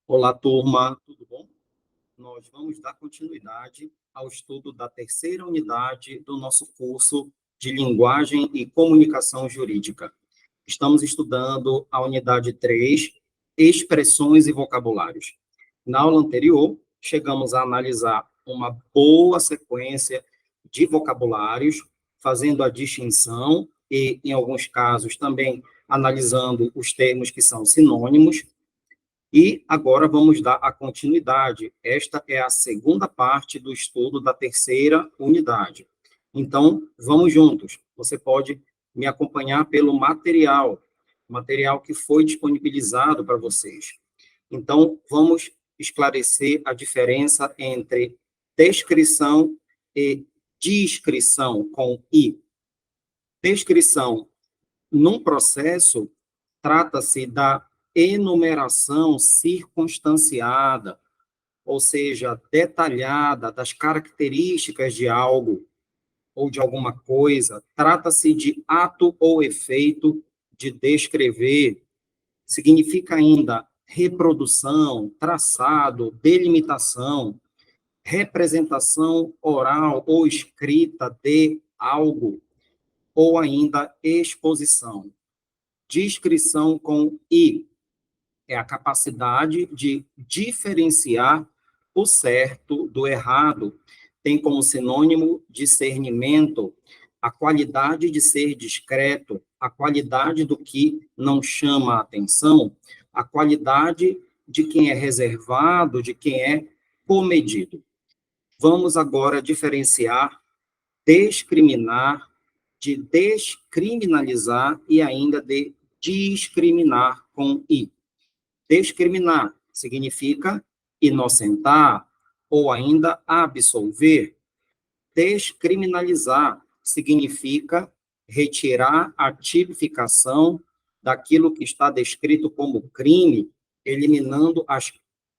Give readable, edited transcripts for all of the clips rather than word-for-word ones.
Olá, turma, tudo bom? Nós vamos dar continuidade ao estudo da terceira unidade do nosso curso de Linguagem e Comunicação Jurídica. Estamos estudando a unidade 3, Expressões e Vocabulários. Na aula anterior, chegamos a analisar uma boa sequência de vocabulários, fazendo a distinção e, em alguns casos, também analisando os termos que são sinônimos. E agora vamos dar a continuidade. Esta é a segunda parte do estudo da terceira unidade. Então, vamos juntos. Você pode me acompanhar pelo material que foi disponibilizado para vocês. Então, vamos esclarecer a diferença entre descrição e descrição com I. Descrição, num processo, trata-se da enumeração circunstanciada, ou seja, detalhada das características de algo ou de alguma coisa. Trata-se de ato ou efeito de descrever. Significa ainda reprodução, traçado, delimitação, representação oral ou escrita de algo, ou ainda exposição. Descrição com I é a capacidade de diferenciar o certo do errado. Tem como sinônimo discernimento, a qualidade de ser discreto, a qualidade do que não chama a atenção, a qualidade de quem é reservado, de quem é comedido. Vamos agora diferenciar, discriminar, de descriminalizar e ainda de discriminar com I. Discriminar significa inocentar ou ainda absolver. Descriminalizar significa retirar a tipificação daquilo que está descrito como crime, eliminando as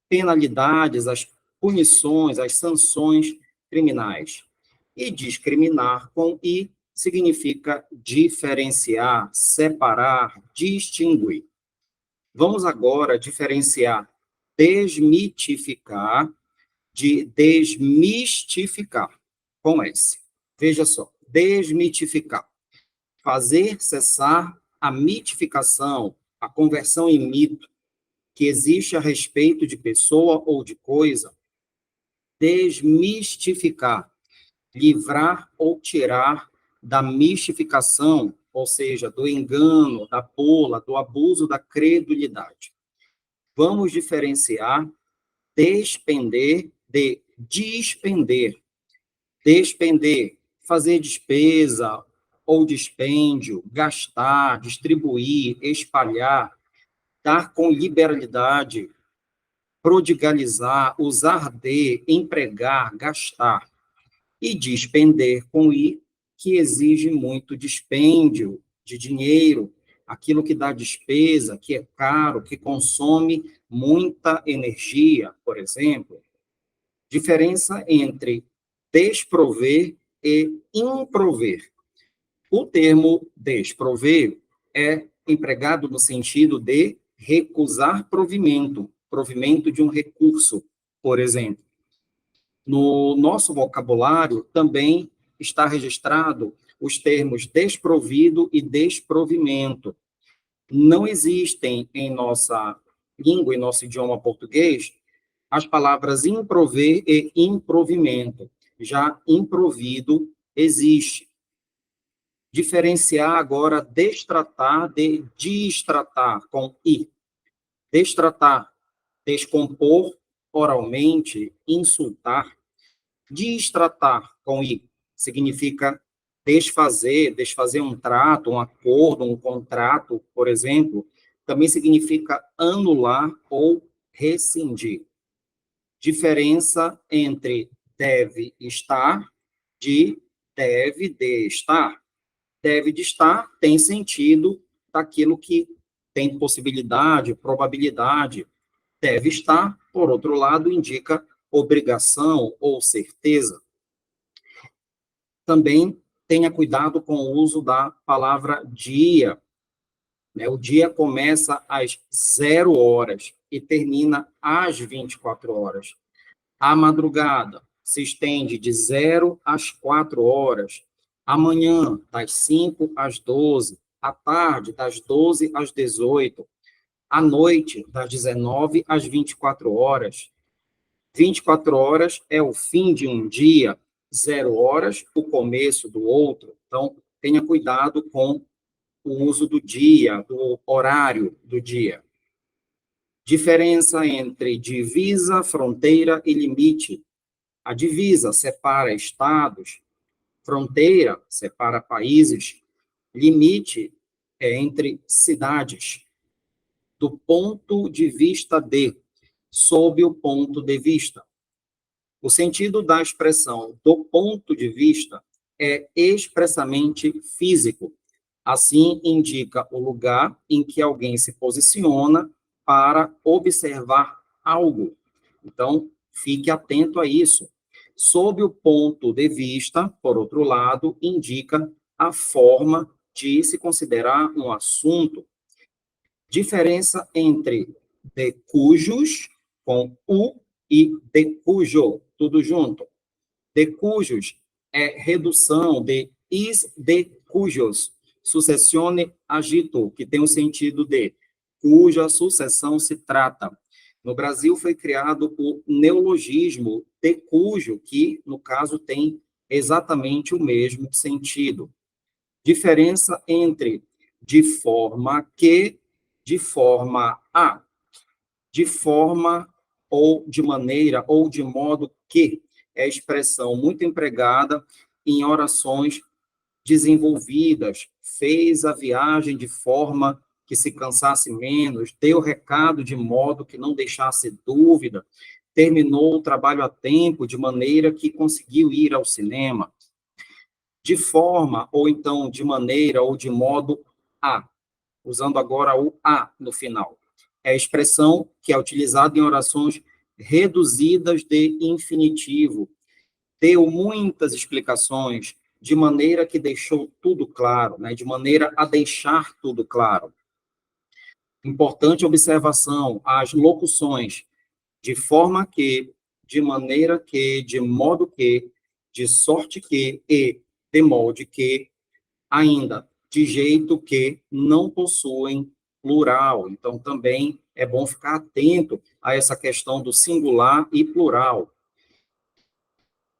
penalidades, as punições, as sanções criminais. E discriminar com I significa diferenciar, separar, distinguir. Vamos agora diferenciar desmitificar de desmistificar, com S. Veja só, desmitificar. Fazer cessar a mitificação, a conversão em mito, que existe a respeito de pessoa ou de coisa. Desmistificar. Livrar ou tirar da mistificação, ou seja, do engano, da bola, do abuso da credulidade. Vamos diferenciar despender de despender. Despender, fazer despesa ou dispêndio, gastar, distribuir, espalhar, dar com liberalidade, prodigalizar, usar de, empregar, gastar. E despender com I, que exige muito dispêndio de dinheiro, aquilo que dá despesa, que é caro, que consome muita energia, por exemplo. Diferença entre desprover e improver. O termo desprover é empregado no sentido de recusar provimento, provimento de um recurso, por exemplo. No nosso vocabulário também está registrado os termos desprovido e desprovimento. Não existem em nossa língua, em nosso idioma português, as palavras improver e improvimento. Já improvido existe. Diferenciar agora destratar de destratar, com I. Destratar, descompor oralmente, insultar. Destratar, com I, significa desfazer um trato, um acordo, um contrato, por exemplo. Também significa anular ou rescindir. Diferença entre deve estar de deve de estar. Deve de estar tem sentido daquilo que tem possibilidade, probabilidade. Deve estar, por outro lado, indica obrigação ou certeza. Também tenha cuidado com o uso da palavra dia. O dia começa às 0 horas. e termina às 24 horas. A madrugada se estende de 0 às 4 horas. Amanhã, das 5 às 12. À tarde, das 12 às 18. À noite, das 19 às 24 horas. 24 horas é o fim de um dia, 0 horas, o começo do outro. Então, tenha cuidado com o uso do dia, do horário do dia. Diferença entre divisa, fronteira e limite. A divisa separa estados, fronteira separa países, limite é entre cidades. Do ponto de vista de, sob o ponto de vista. O sentido da expressão do ponto de vista é expressamente físico. Assim, indica o lugar em que alguém se posiciona para observar algo. Então, fique atento a isso. Sob o ponto de vista, por outro lado, indica a forma de se considerar um assunto. Diferença entre de cujos, com u, e de cujo, tudo junto. De cujos é redução de is de cujos, sucessione agito, que tem o sentido de cuja sucessão se trata. No Brasil foi criado o neologismo de cujo, que, no caso, tem exatamente o mesmo sentido. Diferença entre de forma que, de forma a, de forma ou de maneira ou de modo que é expressão muito empregada em orações desenvolvidas, fez a viagem de forma que se cansasse menos, deu recado de modo que não deixasse dúvida, terminou o trabalho a tempo, de maneira que conseguiu ir ao cinema. De forma, ou então de maneira, ou de modo a, usando agora o a no final. É a expressão que é utilizada em orações reduzidas de infinitivo. Deu muitas explicações, de maneira que deixou tudo claro, né? De maneira a deixar tudo claro. Importante observação, as locuções, de forma que, de maneira que, de modo que, de sorte que e de molde que, ainda, de jeito que não possuem plural. Então, também é bom ficar atento a essa questão do singular e plural.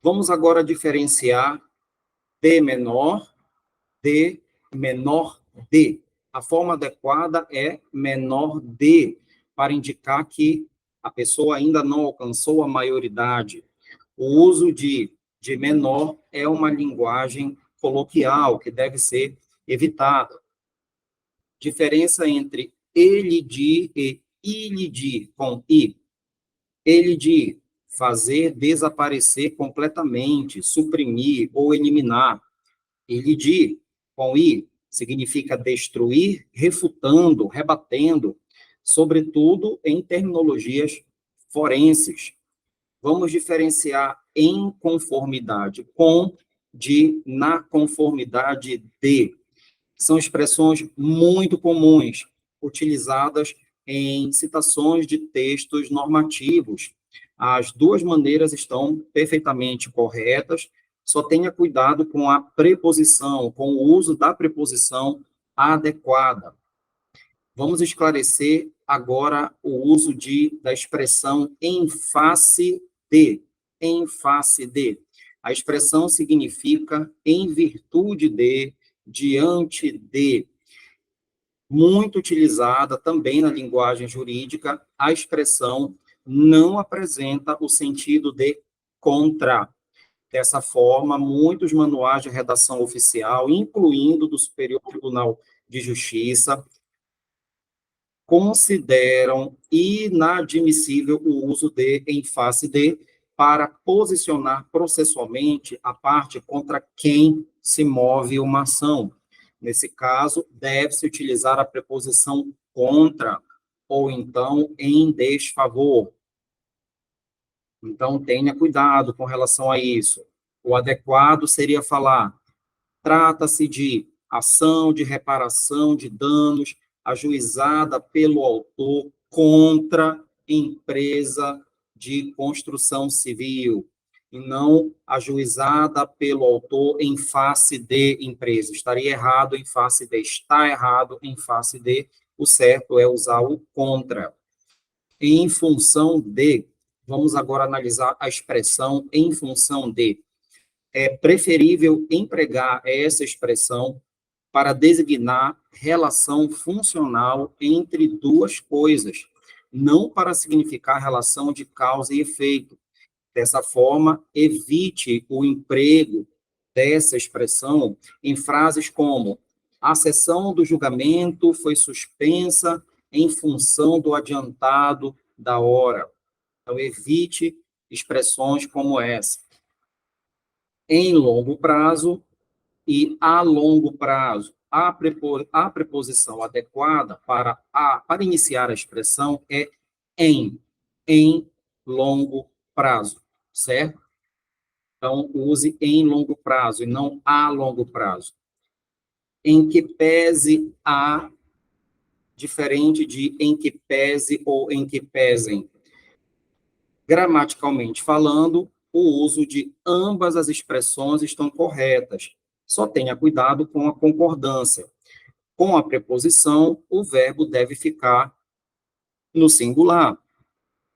Vamos agora diferenciar de menor de. A forma adequada é menor de, para indicar que a pessoa ainda não alcançou a maioridade. O uso de menor é uma linguagem coloquial que deve ser evitada. Diferença entre ele de e ele de, com i. Ele de, fazer desaparecer completamente, suprimir ou eliminar. Ele de, com i, significa destruir, refutando, rebatendo, sobretudo em terminologias forenses. Vamos diferenciar em conformidade com de na conformidade de. São expressões muito comuns, utilizadas em citações de textos normativos. As duas maneiras estão perfeitamente corretas, só tenha cuidado com a preposição, com o uso da preposição adequada. Vamos esclarecer agora o uso da expressão em face de. Em face de. A expressão significa em virtude de, diante de. Muito utilizada também na linguagem jurídica, a expressão não apresenta o sentido de contra. Dessa forma, muitos manuais de redação oficial, incluindo do Superior Tribunal de Justiça, consideram inadmissível o uso de em face de para posicionar processualmente a parte contra quem se move uma ação. Nesse caso, deve-se utilizar a preposição contra ou então em desfavor. Então, tenha cuidado com relação a isso. O adequado seria falar: trata-se de ação de reparação de danos ajuizada pelo autor contra empresa de construção civil, e não ajuizada pelo autor em face de empresa. Estaria errado em face de, está errado em face de, o certo é usar o contra. Em função de, vamos agora analisar a expressão em função de. É preferível empregar essa expressão para designar relação funcional entre duas coisas, não para significar relação de causa e efeito. Dessa forma, evite o emprego dessa expressão em frases como: a sessão do julgamento foi suspensa em função do adiantado da hora. Então, evite expressões como essa. Em longo prazo e a longo prazo. A preposição adequada para iniciar a expressão é em longo prazo, certo? Então, use em longo prazo e não a longo prazo. Em que pese a, diferente de em que pese ou em que pesem. Gramaticalmente falando, o uso de ambas as expressões estão corretas. Só tenha cuidado com a concordância. Com a preposição, o verbo deve ficar no singular.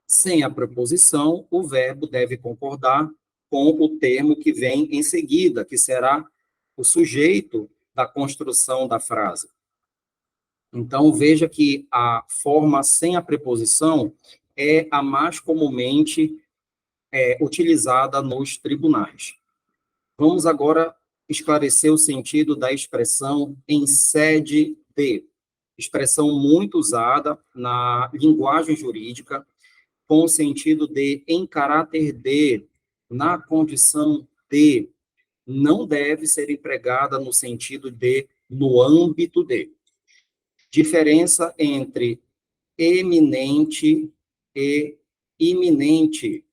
Sem a preposição, o verbo deve concordar com o termo que vem em seguida, que será o sujeito da construção da frase. Então, veja que a forma sem a preposição é a mais comumente utilizada nos tribunais. Vamos agora esclarecer o sentido da expressão em sede de. Expressão muito usada na linguagem jurídica, com o sentido de em caráter de, na condição de, não deve ser empregada no sentido de, no âmbito de. Diferença entre eminente e iminente.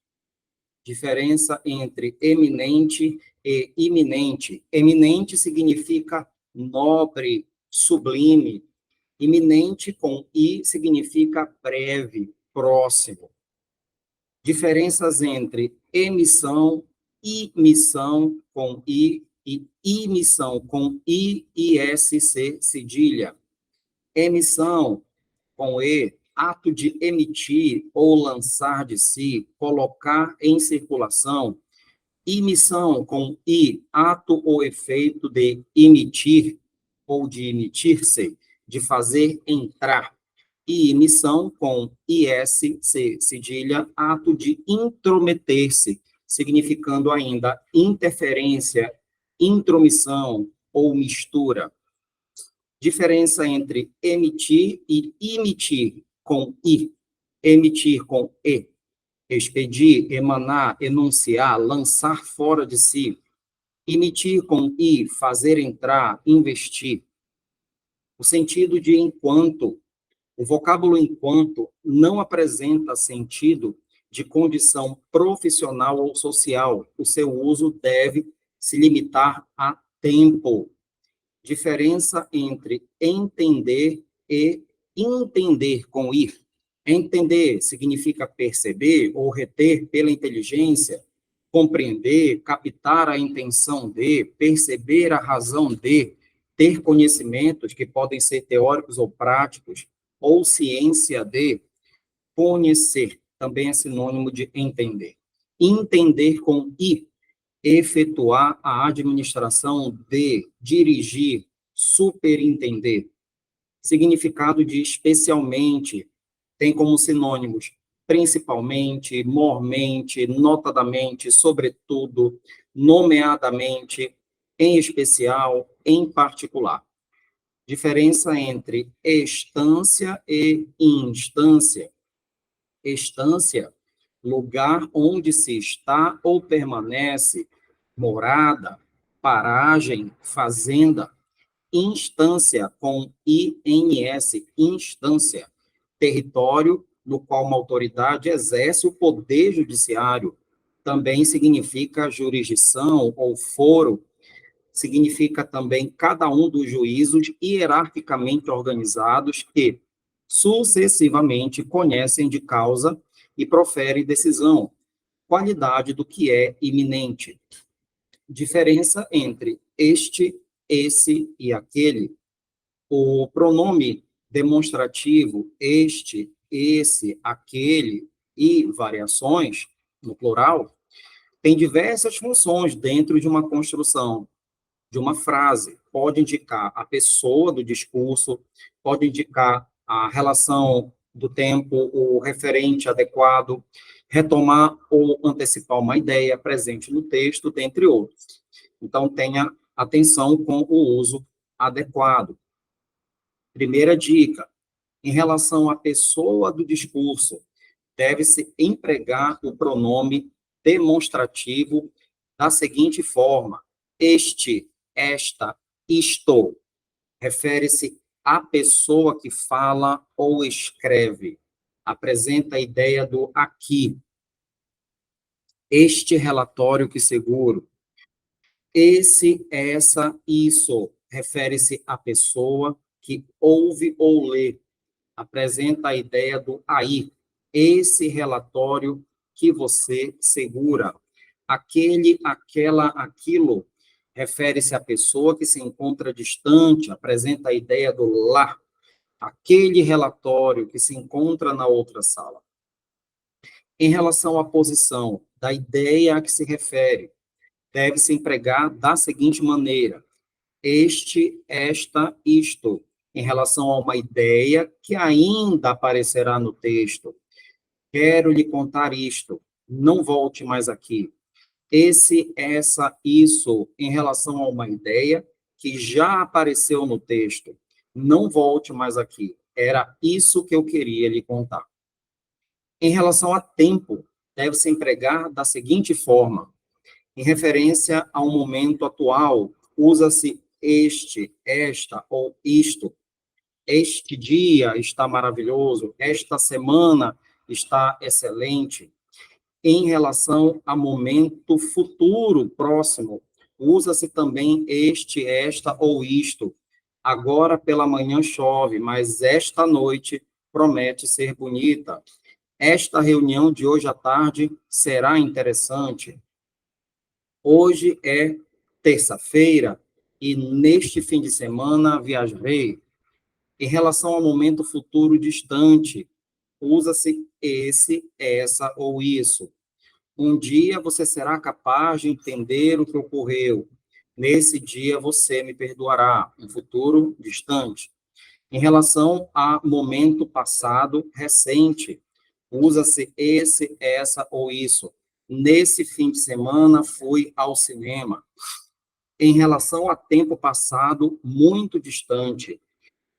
Diferença entre eminente e iminente. Eminente significa nobre, sublime. Iminente com i significa breve, próximo. Diferenças entre emissão, imissão com i e imissão com isc cedilha. Emissão com e, ato de emitir ou lançar de si, colocar em circulação. Emissão com i, ato ou efeito de emitir ou de emitir-se, de fazer entrar. E emissão com isc cedilha, ato de intrometer-se, significando ainda interferência, intromissão ou mistura. Diferença entre emitir e emitir com i, emitir com e, expedir, emanar, enunciar, lançar fora de si, emitir com i, fazer entrar, investir. O sentido de enquanto, o vocábulo enquanto não apresenta sentido de condição profissional ou social. O seu uso deve se limitar a tempo. Diferença entre entender e entender com ir. Entender significa perceber ou reter pela inteligência, compreender, captar a intenção de, perceber a razão de, ter conhecimentos que podem ser teóricos ou práticos, ou ciência de. Conhecer também é sinônimo de entender. Entender com i, efetuar a administração de, dirigir, superintender. Significado de especialmente tem como sinônimos principalmente, mormente, notadamente, sobretudo, nomeadamente, em especial, em particular. Diferença entre estância e instância. Estância, lugar onde se está ou permanece, morada, paragem, fazenda. Instância, com INS, instância, território no qual uma autoridade exerce o poder judiciário. Também significa jurisdição ou foro, significa também cada um dos juízos hierarquicamente organizados que, sucessivamente conhecem de causa e proferem decisão, qualidade do que é iminente. Diferença entre este, esse e aquele. O pronome demonstrativo este, esse, aquele e variações, no plural, tem diversas funções dentro de uma construção, de uma frase. Pode indicar a pessoa do discurso, pode indicar a relação do tempo, o referente adequado, retomar ou antecipar uma ideia presente no texto, dentre outros. Então, tenha atenção com o uso adequado. Primeira dica, em relação à pessoa do discurso, deve-se empregar o pronome demonstrativo da seguinte forma: este, esta, isto. Refere-se à pessoa que fala ou escreve. Apresenta a ideia do aqui. Este relatório que seguro. Esse, essa, isso. Refere-se à pessoa que ouve ou lê. Apresenta a ideia do aí. Esse relatório que você segura. Aquele, aquela, aquilo. Refere-se à pessoa que se encontra distante, apresenta a ideia do lá. Aquele relatório que se encontra na outra sala. Em relação à posição da ideia a que se refere, deve-se empregar da seguinte maneira: este, esta, isto, em relação a uma ideia que ainda aparecerá no texto. Quero lhe contar isto, não volte mais aqui. Esse, essa, isso, em relação a uma ideia que já apareceu no texto. Não volte mais aqui. Era isso que eu queria lhe contar. Em relação a tempo, deve-se empregar da seguinte forma: em referência ao momento atual, usa-se este, esta ou isto. Este dia está maravilhoso, esta semana está excelente. Em relação a momento futuro próximo, usa-se também este, esta ou isto. Agora pela manhã chove, mas esta noite promete ser bonita. Esta reunião de hoje à tarde será interessante. Hoje é terça-feira e neste fim de semana viajarei. Em relação ao momento futuro distante, usa-se esse, essa ou isso. Um dia você será capaz de entender o que ocorreu. Nesse dia você me perdoará. Um futuro distante. Em relação a momento passado recente, usa-se esse, essa ou isso. Nesse fim de semana fui ao cinema. Em relação a tempo passado muito distante,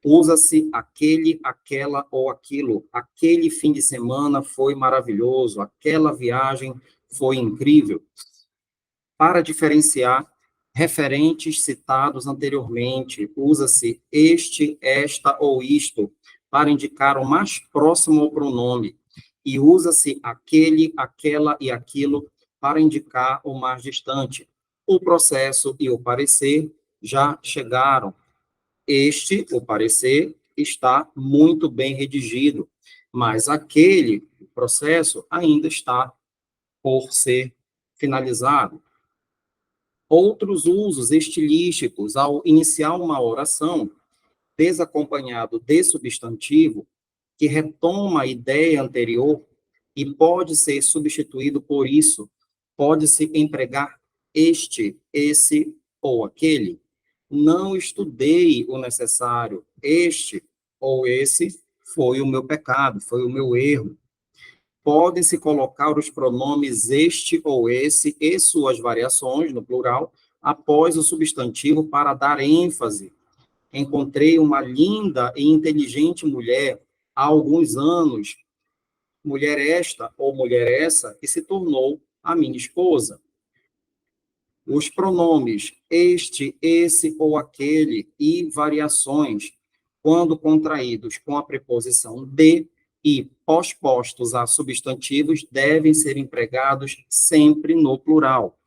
usa-se aquele, aquela ou aquilo. Aquele fim de semana foi maravilhoso, aquela viagem foi incrível. Para diferenciar referentes citados anteriormente, usa-se este, esta ou isto para indicar o mais próximo ao pronome e usa-se aquele, aquela e aquilo para indicar o mais distante. O processo e o parecer já chegaram. Este, o parecer, está muito bem redigido, mas aquele processo ainda está por ser finalizado. Outros usos estilísticos ao iniciar uma oração, desacompanhado de substantivo, que retoma a ideia anterior e pode ser substituído por isso, pode-se empregar este, esse ou aquele. Não estudei o necessário. Este ou esse foi o meu pecado, foi o meu erro. Podem-se colocar os pronomes este ou esse e suas variações, no plural, após o substantivo para dar ênfase. Encontrei uma linda e inteligente mulher há alguns anos, mulher esta ou mulher essa, que se tornou a minha esposa. Os pronomes este, esse ou aquele e variações, quando contraídos com a preposição de e pospostos a substantivos, devem ser empregados sempre no plural.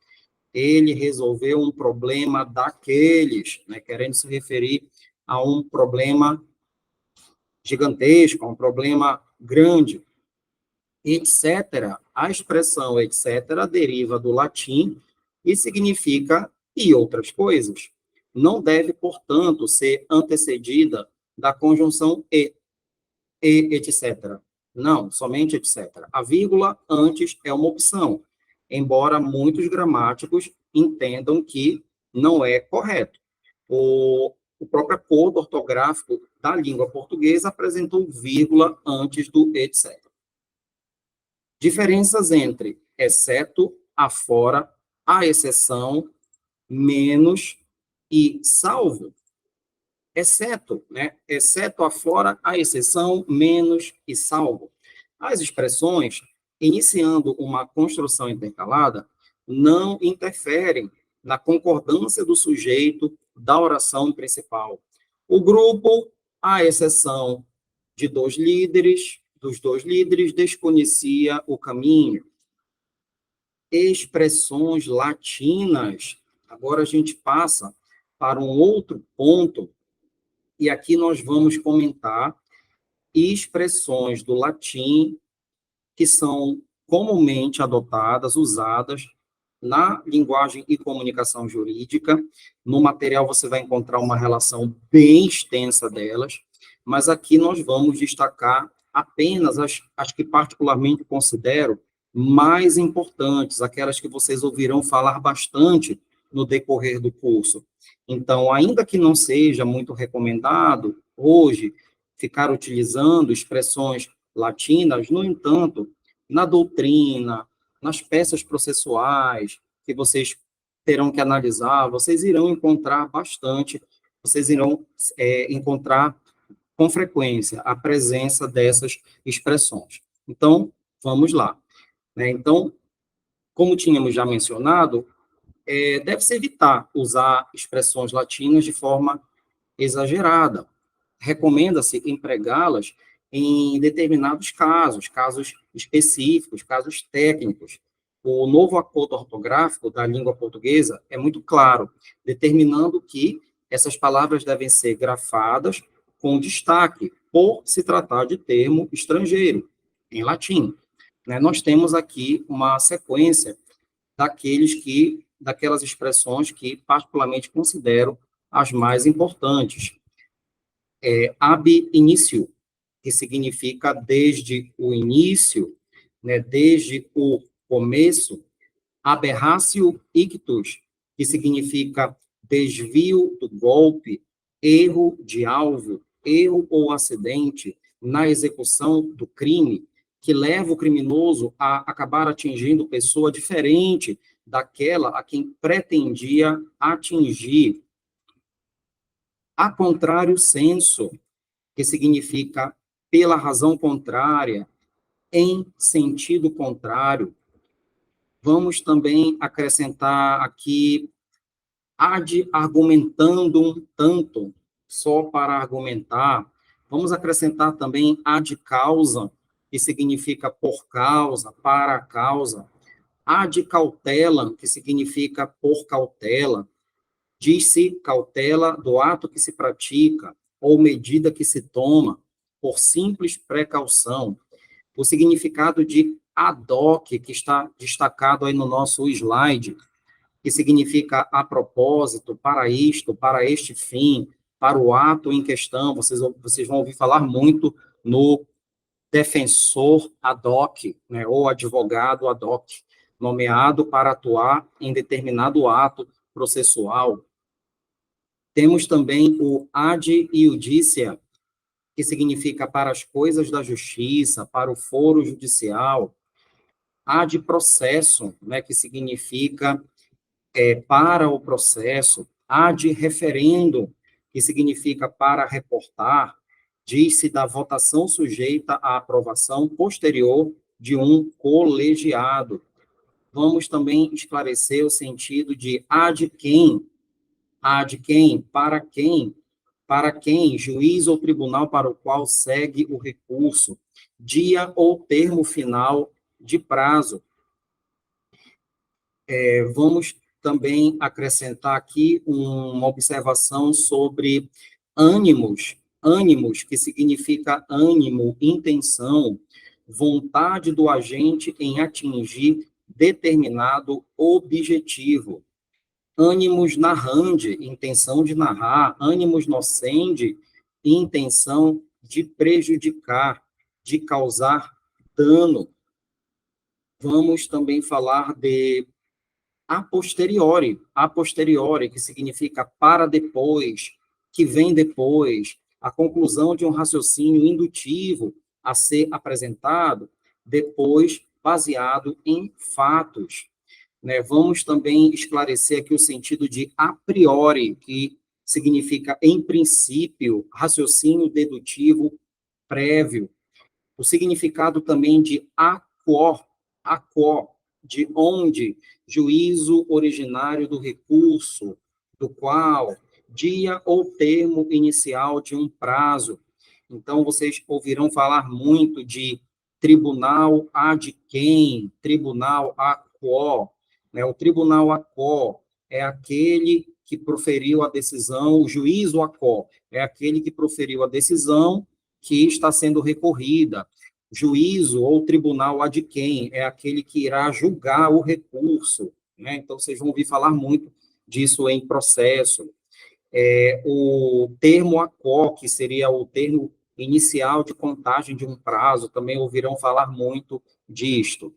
Ele resolveu um problema daqueles, né, querendo se referir a um problema gigantesco, um problema grande, etc. A expressão etc. deriva do latim e significa e outras coisas. Não deve, portanto, ser antecedida da conjunção e etc. Não, somente etc. A vírgula antes é uma opção, embora muitos gramáticos entendam que não é correto. O próprio acordo ortográfico da língua portuguesa apresentou vírgula antes do etc. Diferenças entre exceto, afora, a exceção, menos e salvo. Exceto, né? Exceto, afora, a exceção, menos e salvo. As expressões, iniciando uma construção intercalada, não interferem na concordância do sujeito da oração principal. O grupo, à exceção de dos dois líderes, desconhecia o caminho. Expressões latinas. Agora a gente passa para um outro ponto, e aqui nós vamos comentar expressões do latim que são comumente adotadas, usadas na linguagem e comunicação jurídica. No material você vai encontrar uma relação bem extensa delas, mas aqui nós vamos destacar apenas as que particularmente considero mais importantes, aquelas que vocês ouvirão falar bastante no decorrer do curso. Então, ainda que não seja muito recomendado hoje ficar utilizando expressões latinas, no entanto, na doutrina, nas peças processuais que vocês terão que analisar, vocês irão encontrar bastante, vocês irão encontrar com frequência a presença dessas expressões. Então, vamos lá. Né? Então, como tínhamos já mencionado, deve-se evitar usar expressões latinas de forma exagerada. Recomenda-se empregá-las em determinados casos específicos, casos técnicos. O novo acordo ortográfico da língua portuguesa é muito claro, determinando que essas palavras devem ser grafadas com destaque, por se tratar de termo estrangeiro, em latim. Né? Nós temos aqui uma sequência daquelas expressões que particularmente considero as mais importantes. Ab initio, que significa desde o início, né, desde o começo. Aberratio ictus, que significa desvio do golpe, erro de alvo, erro ou acidente na execução do crime, que leva o criminoso a acabar atingindo pessoa diferente daquela a quem pretendia atingir. A contrário senso, que significa pela razão contrária, em sentido contrário. Vamos também acrescentar aqui ad argumentandum tanto, só para argumentar. Vamos acrescentar também ad causa, que significa por causa, para a causa. Ad cautela, que significa por cautela. Diz-se cautela do ato que se pratica, ou medida que se toma, por simples precaução. O significado de ad hoc, que está destacado aí no nosso slide, que significa a propósito, para isto, para este fim, para o ato em questão. Vocês vão ouvir falar muito no defensor ad hoc, né, ou advogado ad hoc, nomeado para atuar em determinado ato processual. Temos também o ad iudicia, que significa para as coisas da justiça, para o foro judicial. Ad processo, né, que significa para o processo. Ad referendo, que significa para reportar. Diz-se da votação sujeita à aprovação posterior de um colegiado. Vamos também esclarecer o sentido de ad quem. Ad quem, para quem, juiz ou tribunal para o qual segue o recurso, dia ou termo final de prazo. Vamos também acrescentar aqui uma observação sobre ânimos ânimos, que significa ânimo, intenção, vontade do agente em atingir determinado objetivo. Ânimos narrandi, intenção de narrar. Ânimos nocendi, intenção de prejudicar, de causar dano. Vamos também falar de a posteriori, que significa para depois, que vem depois, a conclusão de um raciocínio indutivo a ser apresentado, depois baseado em fatos. Né? Vamos também esclarecer aqui o sentido de a priori, que significa em princípio, raciocínio dedutivo prévio. O significado também de aquo, de onde, juízo originário do recurso, do qual, dia ou termo inicial de um prazo. Então, vocês ouvirão falar muito de tribunal ad quem, tribunal a quo, né? O tribunal a quo é aquele que proferiu a decisão, o juízo a quo é aquele que proferiu a decisão que está sendo recorrida. Juízo ou tribunal ad quem é aquele que irá julgar o recurso, né? Então, vocês vão ouvir falar muito disso em processo. O termo a quo, que seria o termo inicial de contagem de um prazo, também ouvirão falar muito disto.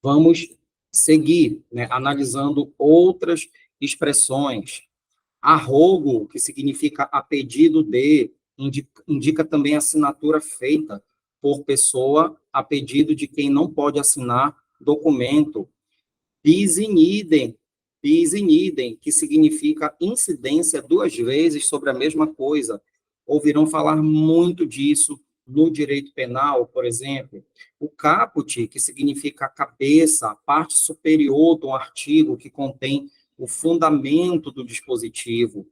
Vamos seguir, né, analisando outras expressões. Arrogo, que significa a pedido de, indica também a assinatura feita por pessoa a pedido de quem não pode assinar documento. Bis in idem, que significa incidência duas vezes sobre a mesma coisa. Ouvirão falar muito disso no direito penal, por exemplo. O caput, que significa a cabeça, a parte superior de um artigo que contém o fundamento do dispositivo.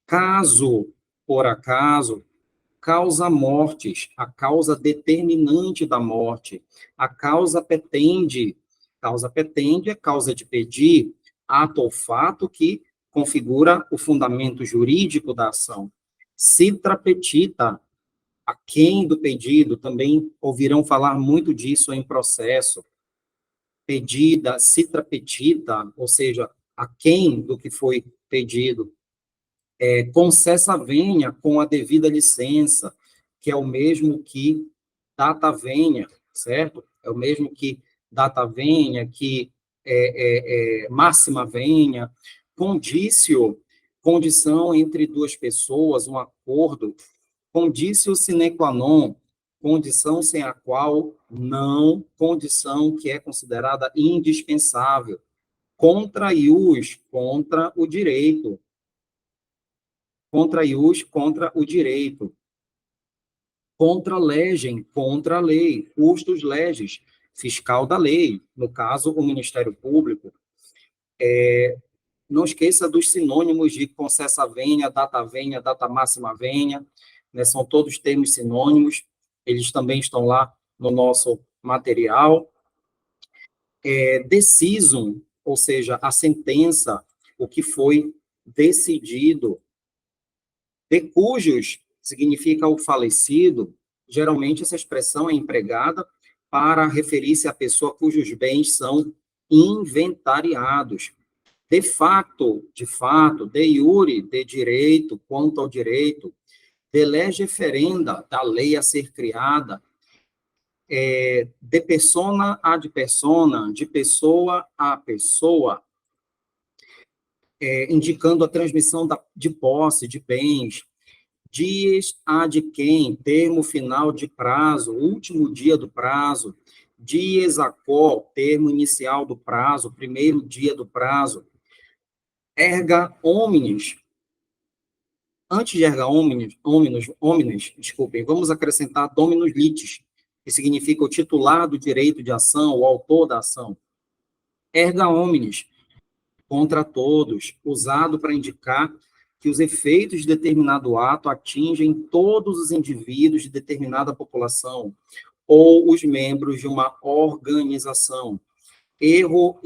Caso, por acaso, causa mortis, a causa determinante da morte. A causa petende é causa de pedir, ato ou fato que configura o fundamento jurídico da ação. Citra petita, a quem do pedido, também ouvirão falar muito disso em processo. Pedida, citra petita, ou seja, a quem do que foi pedido. Concessa venha com a devida licença, que é o mesmo que data venha, certo? É o mesmo que data venha, que máxima venha. Condício, condição entre duas pessoas, um acordo. Condício sine qua non, condição sem a qual não, condição que é considerada indispensável. Contra ius, contra o direito. Contra ius, contra o direito. Contra legem, contra a lei. Custos leges, fiscal da lei, no caso, o Ministério Público. Não esqueça dos sinônimos de concessa venha, data máxima venha, né? São todos termos sinônimos, eles também estão lá no nosso material. Decisum, ou seja, a sentença, o que foi decidido. De cujos significa o falecido, geralmente essa expressão é empregada para referir-se à pessoa cujos bens são inventariados. De fato, de iure, de direito, quanto ao direito, de lege ferenda, da lei a ser criada, de persona ad persona, de pessoa a pessoa, indicando a transmissão de posse, de bens. Dias ad quem, termo final de prazo, último dia do prazo. Dies a quo, termo inicial do prazo, primeiro dia do prazo. Erga omnes. Antes de erga omnes, desculpem, vamos acrescentar dominus litis, que significa o titular do direito de ação, o autor da ação. Erga omnes, contra todos, usado para indicar que os efeitos de determinado ato atingem todos os indivíduos de determinada população ou os membros de uma organização. Erro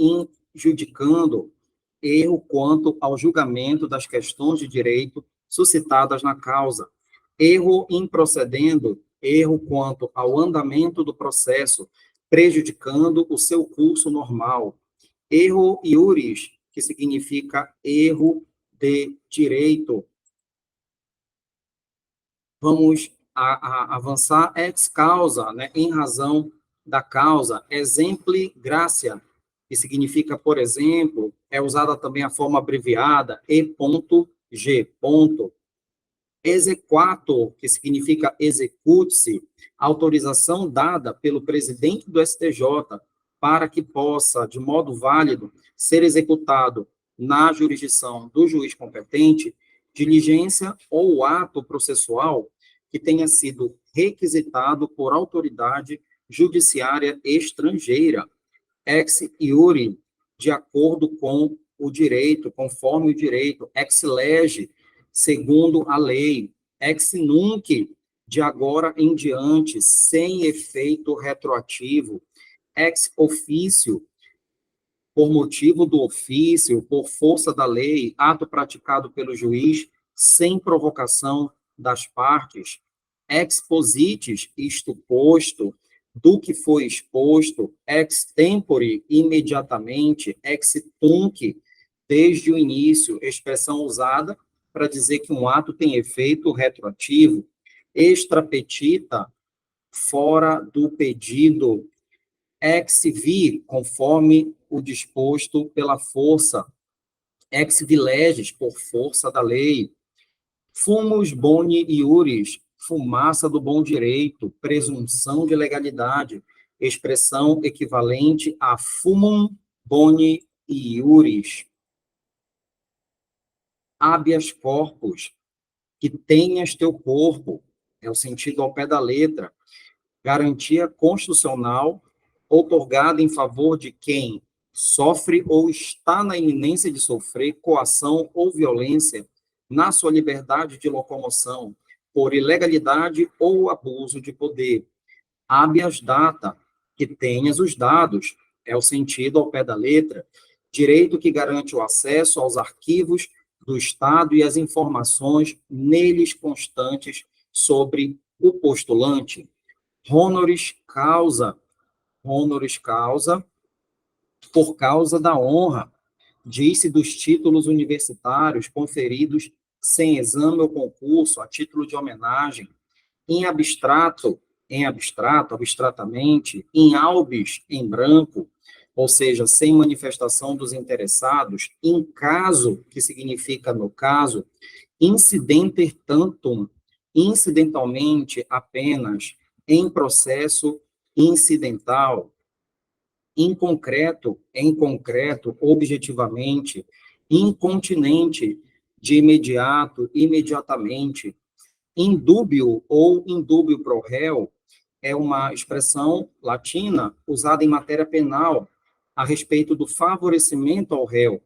injudicando, erro quanto ao julgamento das questões de direito suscitadas na causa, erro improcedendo, erro quanto ao andamento do processo, prejudicando o seu curso normal, erro iuris, que significa erro de direito. Vamos avançar ex causa, né, em razão da causa, exempli gratia, que significa, por exemplo, é usada também a forma abreviada E.G. Exequatur, que significa execute-se, autorização dada pelo presidente do STJ para que possa, de modo válido, ser executado na jurisdição do juiz competente, diligência ou ato processual que tenha sido requisitado por autoridade judiciária estrangeira, ex iure, de acordo com o direito, conforme o direito, ex lege, segundo a lei, ex nunc, de agora em diante, sem efeito retroativo, ex officio, por motivo do ofício, por força da lei, ato praticado pelo juiz, sem provocação das partes, ex positis, isto posto, do que foi exposto, ex tempore, imediatamente, ex tunc, desde o início, expressão usada para dizer que um ato tem efeito retroativo, extra petita, fora do pedido, ex vi, conforme o disposto pela força, ex vileges, por força da lei, fumus boni iuris, fumaça do bom direito, presunção de legalidade, expressão equivalente a fumum boni iuris. Habeas corpus, que tenhas teu corpo, é o sentido ao pé da letra, garantia constitucional outorgada em favor de quem sofre ou está na iminência de sofrer coação ou violência na sua liberdade de locomoção, por ilegalidade ou abuso de poder. Habeas data, que tenhas os dados, é o sentido ao pé da letra, direito que garante o acesso aos arquivos do Estado e as informações neles constantes sobre o postulante. Honoris causa, por causa da honra, diz-se dos títulos universitários conferidos sem exame ou concurso, a título de homenagem, em abstrato, abstratamente, em albis, em branco, ou seja, sem manifestação dos interessados, em caso, que significa no caso, incidenter tantum, incidentalmente apenas, em processo incidental, em concreto, objetivamente, incontinente, de imediato, imediatamente, indúbio ou indúbio pro réu é uma expressão latina usada em matéria penal a respeito do favorecimento ao réu,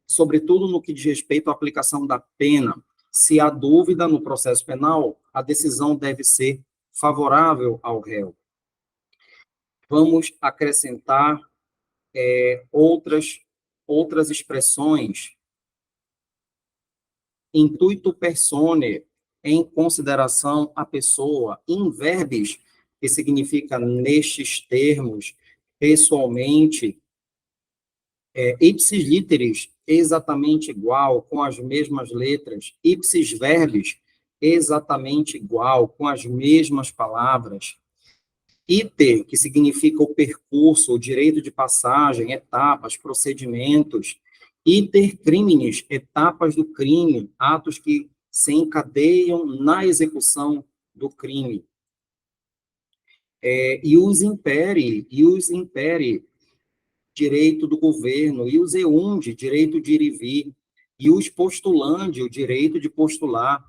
sobretudo no que diz respeito à aplicação da pena. Se há dúvida no processo penal, a decisão deve ser favorável ao réu. Vamos acrescentar outras expressões. Intuito persone, em consideração à pessoa. In verbis, que significa nestes termos, pessoalmente. Ipsis literis, exatamente igual, com as mesmas letras. Ipsis verbis, exatamente igual, com as mesmas palavras. Iter, que significa o percurso, o direito de passagem, etapas, procedimentos. Iter criminis, etapas do crime, atos que se encadeiam na execução do crime. Ius imperi, direito do governo. Ius eundi, direito de ir e vir. Ius postulandi, o direito de postular.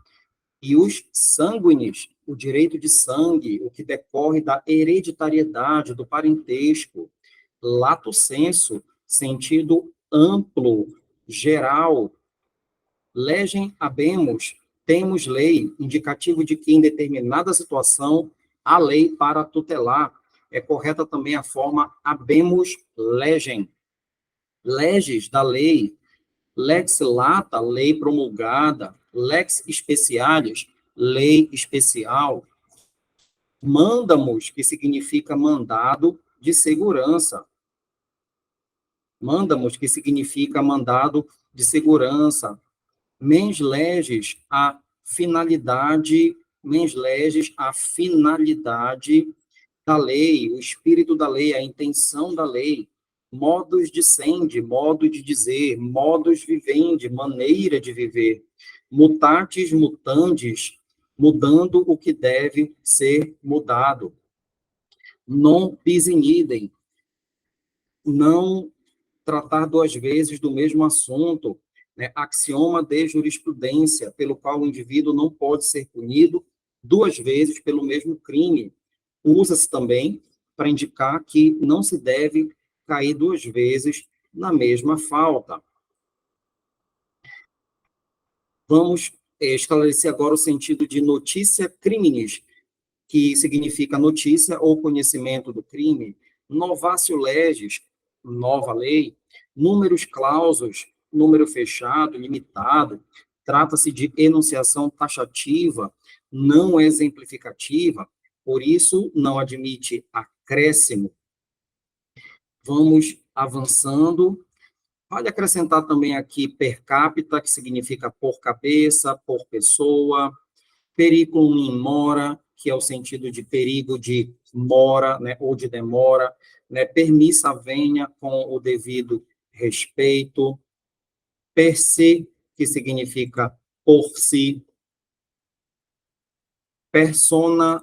Ius sanguinis, o direito de sangue, o que decorre da hereditariedade, do parentesco. Lato sensu, sentido amplo, geral. Legem habemus, temos lei, indicativo de que em determinada situação há lei para tutelar. É correta também a forma habemus legem. Leges, da lei. Lex lata, lei promulgada. Lex specialis, lei especial. Mandamus, que significa mandado de segurança. Mandamus, que significa mandado de segurança. Mens legis, a finalidade da lei, o espírito da lei, a intenção da lei. Modus dicendi, modo de dizer. Modus vivendi, maneira de viver. Mutatis mutandis, mudando o que deve ser mudado. Non bis in idem, não tratar duas vezes do mesmo assunto, né? Axioma de jurisprudência, pelo qual o indivíduo não pode ser punido duas vezes pelo mesmo crime. Usa-se também para indicar que não se deve cair duas vezes na mesma falta. Vamos esclarecer agora o sentido de notitia criminis, que significa notícia ou conhecimento do crime. Novatio legis, nova lei. Números clausos, número fechado, limitado. Trata-se de enunciação taxativa, não exemplificativa, por isso não admite acréscimo. Vamos avançando. Pode acrescentar também aqui per capita, que significa por cabeça, por pessoa. Periculum in mora, que é o sentido de perigo de mora, né, ou de demora, né, permissa venha com o devido respeito. Per se, que significa por si. Persona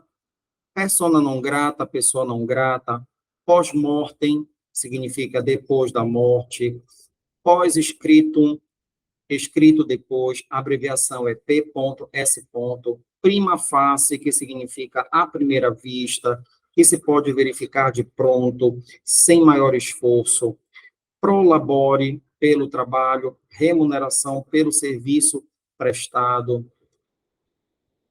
non grata, pessoa não grata. Pós-mortem, significa depois da morte. Pós-escritum, escrito depois, a abreviação é P.S. Prima facie, que significa à primeira vista, que se pode verificar de pronto, sem maior esforço. Pro labore, pelo trabalho. Remuneração, pelo serviço prestado.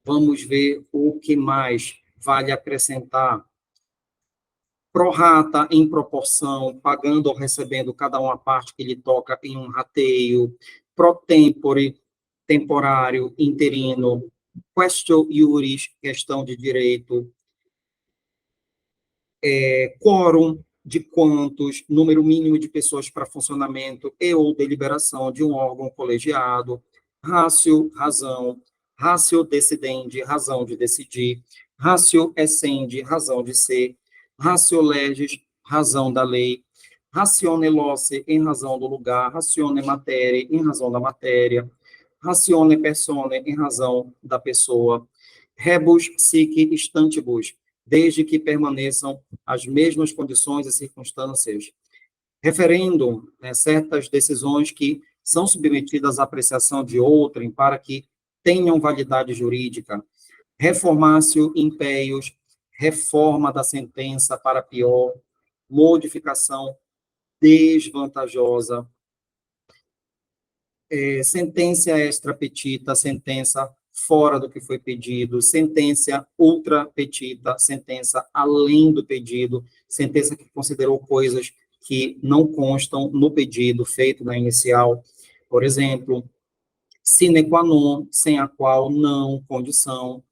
Vamos ver o que mais vale acrescentar. Pro rata, em proporção, pagando ou recebendo cada uma parte que lhe toca em um rateio. Pro tempore, temporário, interino. Quaestio iuris, questão de direito. Quórum, de quantos, número mínimo de pessoas para funcionamento e ou deliberação de um órgão colegiado. Ratio, razão. Ratio decidendi, razão de decidir. Ratio essendi, razão de ser. Ratio legis, razão da lei. Ratione loci, em razão do lugar. Ratione materia, em razão da matéria. Ratione persone, em razão da pessoa. Rebus sic stantibus, desde que permaneçam as mesmas condições e circunstâncias. Referendo, né, certas decisões que são submetidas à apreciação de outrem para que tenham validade jurídica. Reformatio impeius, reforma da sentença para pior, modificação desvantajosa, sentença extra petita, sentença fora do que foi pedido, sentença ultra petita, sentença além do pedido, sentença que considerou coisas que não constam no pedido feito na inicial. Por exemplo, sine qua non, sem a qual não, condição.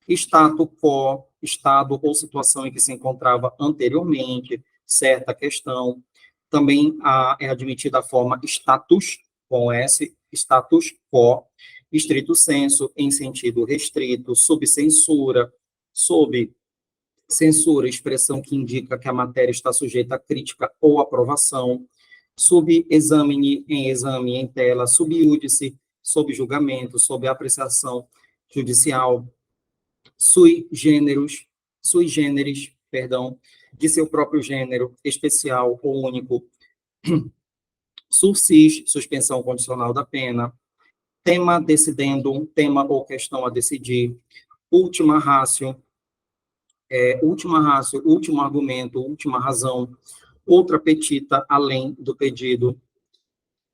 Statu quo, estado ou situação em que se encontrava anteriormente, certa questão. Também é admitida a forma status, com S, status quo, estrito sensu, em sentido restrito, sob censura, expressão que indica que a matéria está sujeita a crítica ou aprovação, sob exame, em tela, sob iúdice, sob julgamento, sob apreciação judicial, sui generis, de seu próprio gênero, especial ou único, sursis, suspensão condicional da pena, tema decidendum, tema ou questão a decidir, última ratio, último argumento, última razão, outra petita além do pedido,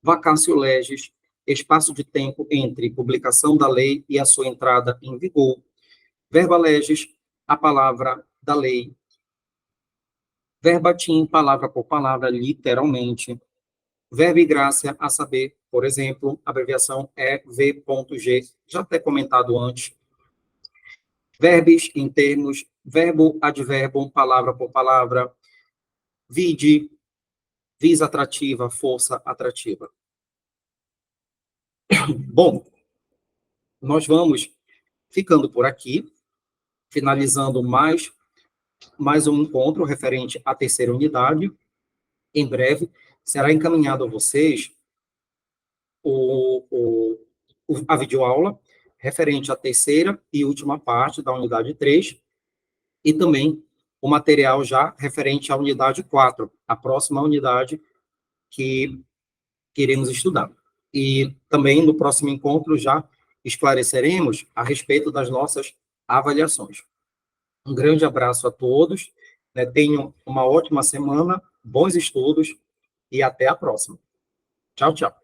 vacatio legis, espaço de tempo entre publicação da lei e a sua entrada em vigor, verba legis, a palavra da lei, verbatim, palavra por palavra, literalmente, verba e gracia, a saber, por exemplo, a abreviação é V.G, já até comentado antes. Verbos em termos, verbo, advérbio, palavra por palavra, vide, vis atrativa, força atrativa. Bom, nós vamos ficando por aqui, finalizando mais um encontro referente à terceira unidade. Em breve, será encaminhado a vocês a videoaula referente à terceira e última parte da unidade 3, e também o material já referente à unidade 4, a próxima unidade que iremos estudar. E também no próximo encontro já esclareceremos a respeito das nossas avaliações. Um grande abraço a todos, né? Tenham uma ótima semana, bons estudos e até a próxima. Tchau, tchau.